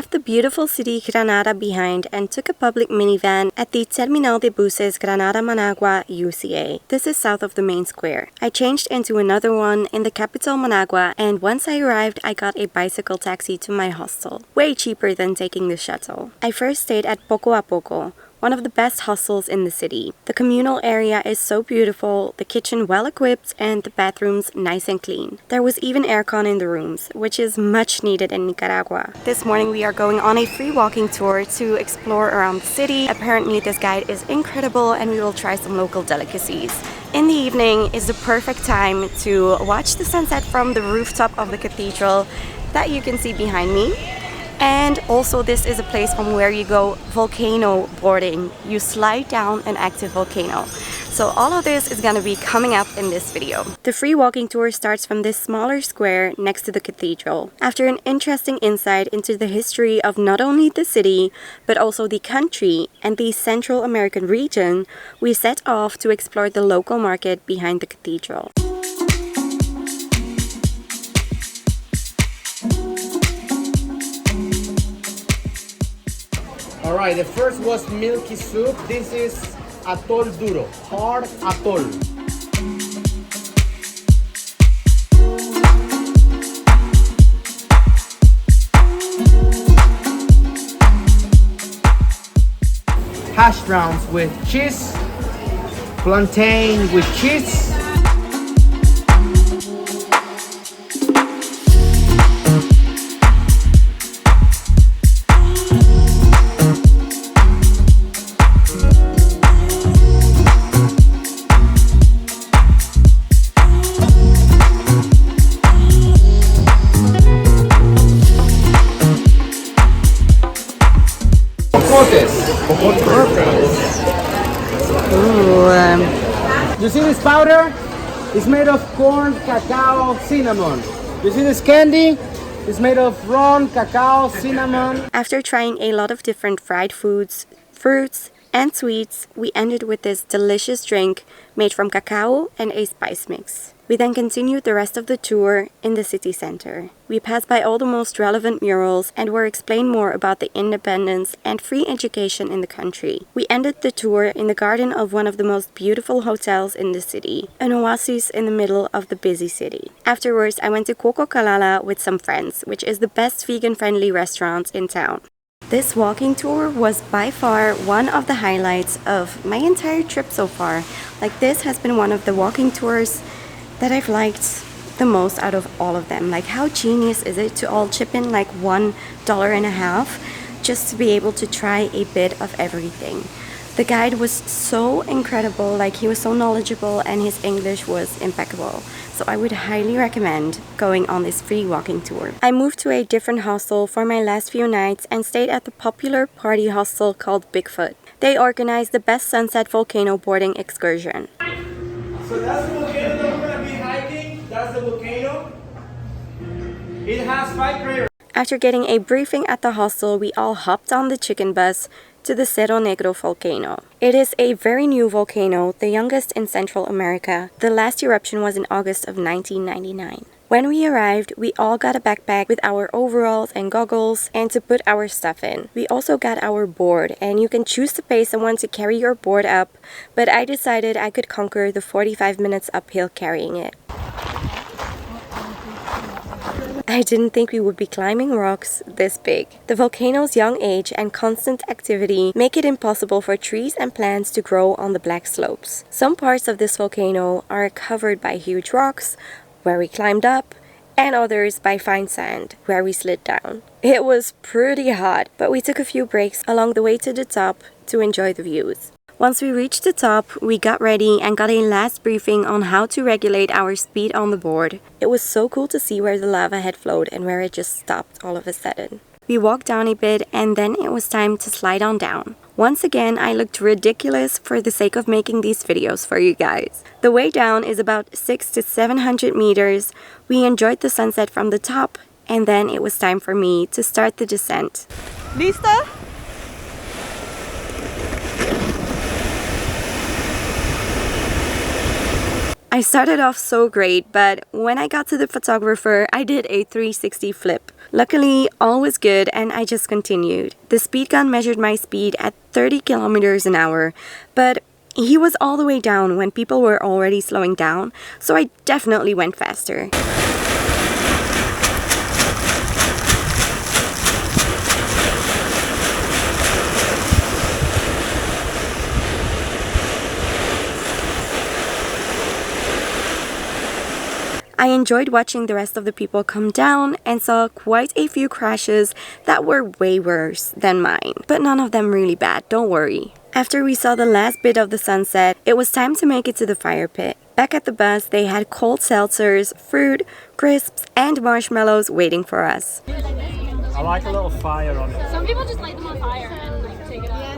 left the beautiful city Granada behind and took a public minivan at the Terminal de Buses Granada Managua UCA. This is south of the main square. I changed into another one in the capital Managua, and once I arrived I got a bicycle taxi to my hostel. Way cheaper than taking the shuttle. I first stayed at Poco a Poco, one of the best hostels in the city. The communal area is so beautiful, the kitchen well equipped, and the bathrooms nice and clean. There was even aircon in the rooms, which is much needed in Nicaragua. This morning we are going on a free walking tour to explore around the city. Apparently this guide is incredible and we will try some local delicacies. In the evening is the perfect time to watch the sunset from the rooftop of the cathedral that you can see behind me. And also this is a place from where you go volcano boarding. You slide down an active volcano. So all of this is gonna be coming up in this video. The free walking tour starts from this smaller square next to the cathedral. After an interesting insight into the history of not only the city, but also the country and the Central American region, we set off to explore the local market behind the cathedral. Alright, the first was milky soup. This is atol duro, hard atol. Hash browns with cheese, plantain with cheese. You see this powder? It's made of corn, cacao, cinnamon. You see this candy? It's made of rum, cacao, cinnamon. After trying a lot of different fried foods, fruits, and sweets, we ended with this delicious drink made from cacao and a spice mix. We then continued the rest of the tour in the city center. We passed by all the most relevant murals and were explained more about the independence and free education in the country. We ended the tour in the garden of one of the most beautiful hotels in the city, an oasis in the middle of the busy city. Afterwards, I went to Coco Calala with some friends, which is the best vegan-friendly restaurant in town. This walking tour was by far one of the highlights of my entire trip so far. Like, this has been one of the walking tours that I've liked the most out of all of them. Like, how genius is it to all chip in like $1.50 just to be able to try a bit of everything. The guide was so incredible, like he was so knowledgeable and his English was impeccable. So I would highly recommend going on this free walking tour. I moved to a different hostel for my last few nights and stayed at the popular party hostel called Bigfoot. They organized the best sunset volcano boarding excursion. So that's the volcano that we're gonna be hiking. That's the volcano. It has 5 craters. After getting a briefing at the hostel, we all hopped on the chicken bus to the Cerro Negro volcano. It is a very new volcano, the youngest in Central America. The last eruption was in August of 1999. When we arrived, we all got a backpack with our overalls and goggles and to put our stuff in. We also got our board, and you can choose to pay someone to carry your board up, but I decided I could conquer the 45 minutes uphill carrying it. I didn't think we would be climbing rocks this big. The volcano's young age and constant activity make it impossible for trees and plants to grow on the black slopes. Some parts of this volcano are covered by huge rocks, where we climbed up, and others by fine sand, where we slid down. It was pretty hot, but we took a few breaks along the way to the top to enjoy the views. Once we reached the top, we got ready and got a last briefing on how to regulate our speed on the board. It was so cool to see where the lava had flowed and where it just stopped all of a sudden. We walked down a bit and then it was time to slide on down. Once again, I looked ridiculous for the sake of making these videos for you guys. The way down is about 600 to 700 meters. We enjoyed the sunset from the top and then it was time for me to start the descent. ¿Lista? I started off so great, but when I got to the photographer, I did a 360 flip. Luckily, all was good and I just continued. The speed gun measured my speed at 30 kilometers an hour, but he was all the way down when people were already slowing down, so I definitely went faster. I enjoyed watching the rest of the people come down and saw quite a few crashes that were way worse than mine, but none of them really bad, don't worry. After we saw the last bit of the sunset, it was time to make it to the fire pit. Back at the bus, they had cold seltzers, fruit, crisps, and marshmallows waiting for us. I like a little fire on it. Some people just light them on fire and like take it out.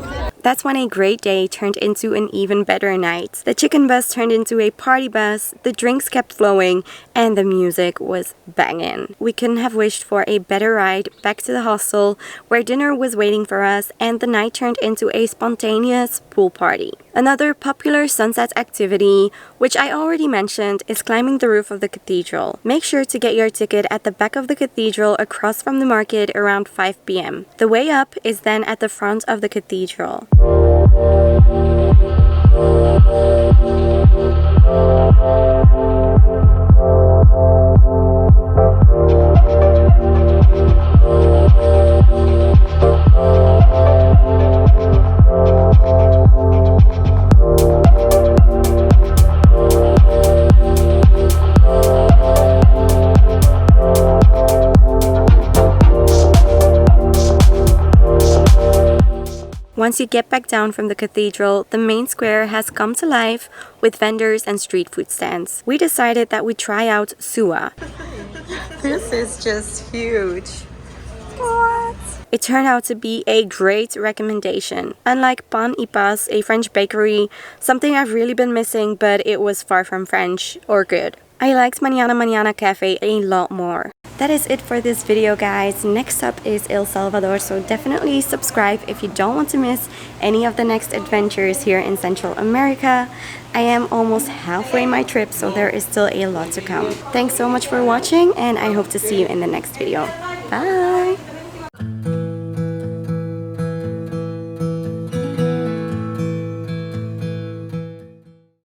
That's when a great day turned into an even better night. The chicken bus turned into a party bus, the drinks kept flowing, and the music was banging. We couldn't have wished for a better ride back to the hostel, where dinner was waiting for us, and the night turned into a spontaneous pool party. Another popular sunset activity, which I already mentioned, is climbing the roof of the cathedral. Make sure to get your ticket at the back of the cathedral across from the market around 5 p.m. The way up is then at the front of the cathedral. Once you get back down from the cathedral, the main square has come to life with vendors and street food stands. We decided that we'd try out suwa. This is just huge. What? It turned out to be a great recommendation. Unlike Pan Ipas, a French bakery, something I've really been missing, but it was far from French or good. I liked Mañana Mañana Cafe a lot more. That is it for this video, guys. Next up is El Salvador, so definitely subscribe if you don't want to miss any of the next adventures here in Central America. I am almost halfway my trip, so there is still a lot to come. Thanks so much for watching, and I hope to see you in the next video. Bye!